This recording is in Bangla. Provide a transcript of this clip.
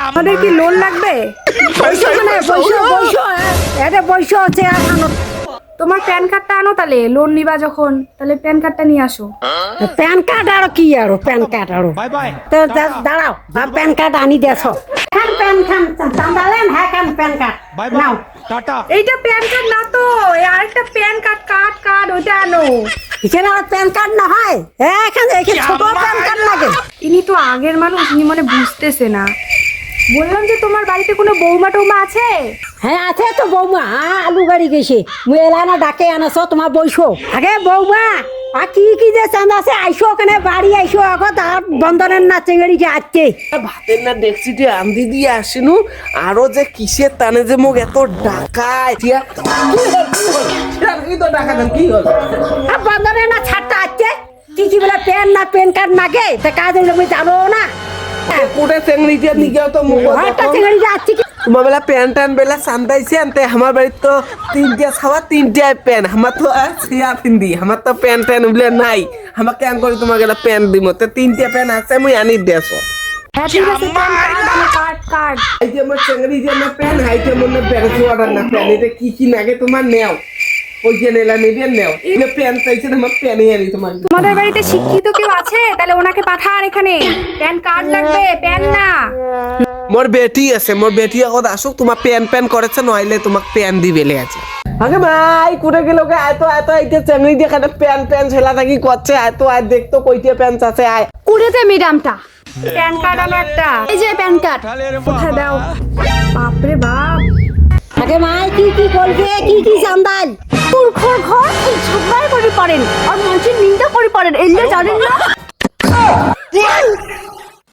আমাদের কি লোন লাগবে? তোমার প্যান কার্ডটা আনো, তাহলে লোন নিবা যখন, তাহলে প্যান কার্ডটা নিয়ে আসো। প্যান কার্ড আর কি আর প্যান কার্ড আর দাঁড়াও, প্যান কার্ড আনি দেছ নাও। এইটা প্যান কার্ড না তো, আরেকটা প্যান কার্ড, কার্ড ওইটা আনো। এখানে আর প্যান কার্ড না হয়, এখানে ছোট প্যান কার্ড লাগে। ইনি তো আগের মানুষ, ইনি মানে বুঝতেছে না। বললাম যে তোমার বাড়িতে কোনো বৌমা টৌমা আছে? হ্যাঁ আছে তো বৌমা, আলু গাড়ি গেছে মুই এলা না ডাকে আনাছ তোমার বইসো আগে বৌমা। আর কি কি যে চাঁদ আছে আইসো, ওখানে বাড়ি আইসো আগত আর বন্ধনের না চেঙ্গড়ি যে আসছে ভাতের না দেখছি যে আন্দি দিয়ে আসিনু, আরো যে কিসের টানে যে মোক এত ডাকায় তো ডাকা দেন কি হল? আর বন্ধনের না ছাড়টা আসছে কি কি বলে প্যান না প্যান কার্ড মাগে তা কাজ হইলে মুই জানো না। পুরে চেঙ্গড়ি দিয়ে নিয়ে তো মুখ একটা চেঙ্গড়ি যে আসছে কি তোমার বেলা প্যান ট্যান বেলা চান্দাইছে আনতে আমার বাড়ির তো তিনটা ছাওয়া তিনটায় প্যান, আমার তো ছিয়া পিন্দি, আমার তো প্যান ট্যান বলে নাই। আমার কেন করে তোমার গেলা প্যান দিব, তো তিনটা প্যান আছে মুই আনি দেছো। হ্যাঁ ঠিক আছে, কার্ড। এই যে আমার চেঙ্গড়ি যে আমার প্যান হাইতে মনে প্যান অর্ডার না প্যান, এটা কি কি লাগে তোমার নেও, ওই যে নেলা নেবে নেও। এটা প্যান চাইছে আমার প্যানই আনি তোমার। তোমাদের বাড়িতে শিক্ষিত কেউ আছে? তাহলে ওনাকে পাঠান এখানে, প্যান কার্ড লাগবে, প্যান না। মোর বেটি আছে, মোর বেটি আগত আসুক, তোমার প্যান প্যান করেছে, নইলে তোমাক প্যান দিবেলে আছে। আগে ভাই কুড়ে গেল গে, আয় তো এইটা চেঙ্গড়ি দিয়ে খানে প্যান প্যান ছেলা থাকি করছে, আয় তো আয় দেখতো কইতে প্যান আছে আয়। কুড়েতে ম্যাডামটা প্যান কার্ড আনো একটা। এই যে প্যান কার্ড, কোথায় দাও? বাপরে বাপ, আগে মাই কি কি করবে কি কি চান্দাল পুরখোর ঘর ঝগড়াই করে পারেন আর মানুষের নিন্দা করে পারেন, এলে জানেন না?